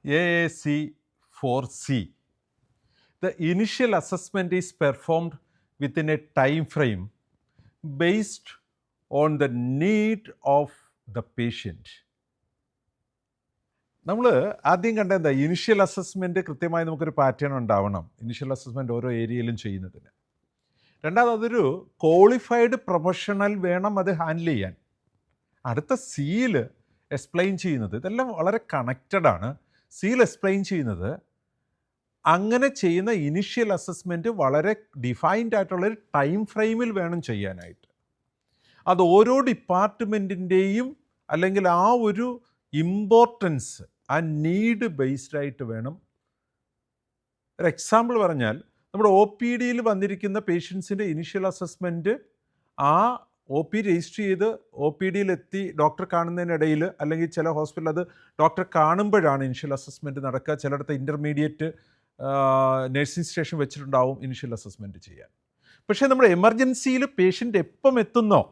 AAC 4C. The initial assessment is performed within a time frame based on the need of the patient. നമ്മൾ ആദ്യം കണ്ട എന്താ, initial assessment കൃത്യമായി നമുക്കൊരു pattern ഉണ്ടാവണം, ഇനിഷ്യൽ അസസ്മെൻറ്റ് ഓരോ ഏരിയയിലും ചെയ്യുന്നതിന്. രണ്ടാമത് അതൊരു ക്വാളിഫൈഡ് പ്രൊഫഷണൽ വേണം അത് ഹാൻഡിൽ ചെയ്യാൻ. അടുത്ത സിയിൽ എക്സ്പ്ലെയിൻ ചെയ്യുന്നത്, ഇതെല്ലാം വളരെ കണക്റ്റഡ് ആണ്. സിയിൽ എക്സ്പ്ലെയിൻ ചെയ്യുന്നത് അങ്ങനെ ചെയ്യുന്ന ഇനിഷ്യൽ അസസ്മെൻറ്റ് വളരെ ഡിഫൈൻഡ് ആയിട്ടുള്ളൊരു ടൈം ഫ്രെയിമിൽ വേണം ചെയ്യാനായിട്ട്. അത് ഓരോ ഡിപ്പാർട്ട്മെൻറ്റിൻ്റെയും അല്ലെങ്കിൽ ആ ഒരു ഇമ്പോർട്ടൻസ്, ആ നീഡ് ബേസ്ഡ് ആയിട്ട് വേണം. ഒരു എക്സാമ്പിൾ പറഞ്ഞാൽ, നമ്മുടെ ഒ പി ഡിയിൽ വന്നിരിക്കുന്ന പേഷ്യൻസിൻ്റെ ഇനിഷ്യൽ അസസ്മെൻറ്റ് ആ ഒ പി രജിസ്റ്റർ ചെയ്ത് ഒ പി ഡിയിലെത്തി ഡോക്ടറെ കാണുന്നതിനിടയിൽ, അല്ലെങ്കിൽ ചില ഹോസ്പിറ്റൽ അത് ഡോക്ടറെ കാണുമ്പോഴാണ് ഇനിഷ്യൽ അസസ്മെൻറ്റ് നടക്കുക. ചിലയിടത്ത് ഇൻ്റർമീഡിയറ്റ് നഴ്സിംഗ് സ്റ്റേഷൻ വെച്ചിട്ടുണ്ടാവും ഇനിഷ്യൽ അസസ്മെൻറ്റ് ചെയ്യാൻ. പക്ഷേ നമ്മുടെ എമർജൻസിയിൽ പേഷ്യൻ്റ് എപ്പം എത്തുന്നോ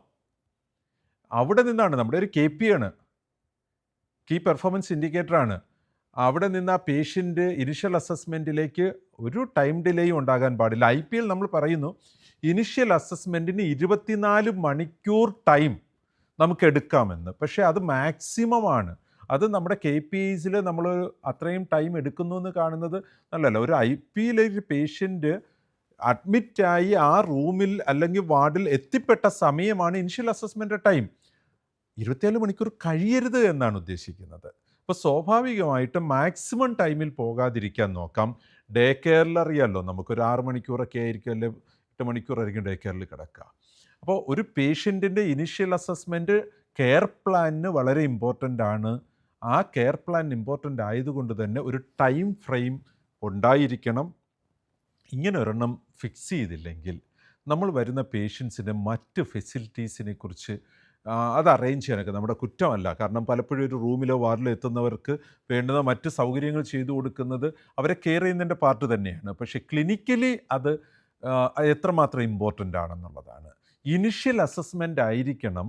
അവിടെ നിന്നാണ്, നമ്മുടെ ഒരു KP ആണ്, കീ പെർഫോമൻസ് ഇൻഡിക്കേറ്ററാണ്. അവിടെ നിന്ന് ആ പേഷ്യൻ്റ് ഇനിഷ്യൽ അസസ്മെൻറ്റിലേക്ക് ഒരു ടൈം ഡിലേയും ഉണ്ടാകാൻ പാടില്ല. IPL നമ്മൾ പറയുന്നു ഇനിഷ്യൽ അസസ്മെൻറ്റിന് 24 മണിക്കൂർ ടൈം നമുക്ക് എടുക്കാമെന്ന്. പക്ഷേ അത് മാക്സിമം ആണ്. അത് നമ്മുടെ KPIs നമ്മൾ അത്രയും ടൈം എടുക്കുന്നു എന്ന് കാണുന്നത് നല്ലതല്ല. ഒരു IPL പേഷ്യൻ്റ് അഡ്മിറ്റായി ആ റൂമിൽ അല്ലെങ്കിൽ വാർഡിൽ എത്തിപ്പെട്ട സമയമാണ് ഇനിഷ്യൽ അസസ്മെൻ്റ് ടൈം. 24 മണിക്കൂർ കഴിയരുത് എന്നാണ് ഉദ്ദേശിക്കുന്നത്. അപ്പോൾ സ്വാഭാവികമായിട്ടും മാക്സിമം ടൈമിൽ പോകാതിരിക്കാൻ നോക്കാം. ഡേ കെയറിൽ അറിയാമല്ലോ, നമുക്കൊരു 6 മണിക്കൂറൊക്കെ ആയിരിക്കും, അല്ലെങ്കിൽ 8 മണിക്കൂറായിരിക്കും ഡേ കെയറിൽ കിടക്കുക. അപ്പോൾ ഒരു പേഷ്യൻറ്റിൻ്റെ ഇനിഷ്യൽ അസസ്മെൻറ്റ് കെയർ പ്ലാനിന് വളരെ ഇമ്പോർട്ടൻ്റ് ആണ്. ആ കെയർ പ്ലാൻ ഇമ്പോർട്ടൻ്റ് ആയതുകൊണ്ട് തന്നെ ഒരു ടൈം ഫ്രെയിം ഉണ്ടായിരിക്കണം. ഇങ്ങനെ ഒരെണ്ണം ഫിക്സ് ചെയ്തില്ലെങ്കിൽ നമ്മൾ വരുന്ന പേഷ്യൻസിന് മറ്റ് ഫെസിലിറ്റീസിനെ കുറിച്ച് അത് അറേഞ്ച് ചെയ്യാനൊക്കെ നമ്മുടെ കുറ്റമല്ല. കാരണം പലപ്പോഴും ഒരു റൂമിലോ വാർഡിലോ എത്തുന്നവർക്ക് വേണ്ടുന്ന മറ്റ് സൗകര്യങ്ങൾ ചെയ്തു കൊടുക്കുന്നത് അവരെ കെയർ ചെയ്യുന്നതിൻ്റെ പാർട്ട് തന്നെയാണ്. പക്ഷേ ക്ലിനിക്കലി അത് എത്രമാത്രം ഇമ്പോർട്ടൻ്റ് ആണെന്നുള്ളതാണ്. ഇനിഷ്യൽ അസസ്മെൻ്റ് ആയിരിക്കണം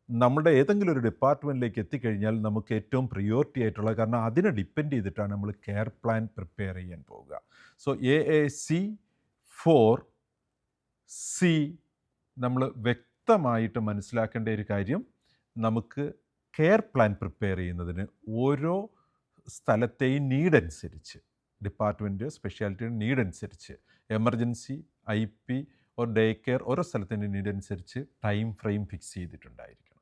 നമ്മുടെ ഏതെങ്കിലും ഒരു ഡിപ്പാർട്ട്മെൻറ്റിലേക്ക് എത്തിക്കഴിഞ്ഞാൽ നമുക്ക് ഏറ്റവും പ്രിയോറിറ്റി ആയിട്ടുള്ള, കാരണം അതിനെ ഡിപ്പെൻഡ് ചെയ്തിട്ടാണ് നമ്മൾ കെയർ പ്ലാൻ പ്രിപ്പയർ ചെയ്യാൻ പോവുക. സോ AAC 4C നമ്മൾ വ്യക്തമായിട്ട് മനസ്സിലാക്കേണ്ട ഒരു കാര്യം, നമുക്ക് കെയർ പ്ലാൻ പ്രിപ്പയർ ചെയ്യുന്നതിന് ഓരോ സ്ഥലത്തെയും നീഡ് അനുസരിച്ച്, ഡിപ്പാർട്ട്മെൻറ്റ് സ്പെഷ്യാലിറ്റിയുടെ നീഡ് അനുസരിച്ച്, emergency, IP or day care, ഓരോ സ്ഥലത്തിൻ്റെ നീഡ് അനുസരിച്ച് ടൈം ഫ്രെയിം ഫിക്സ് ചെയ്തിട്ടുണ്ടായിരിക്കും.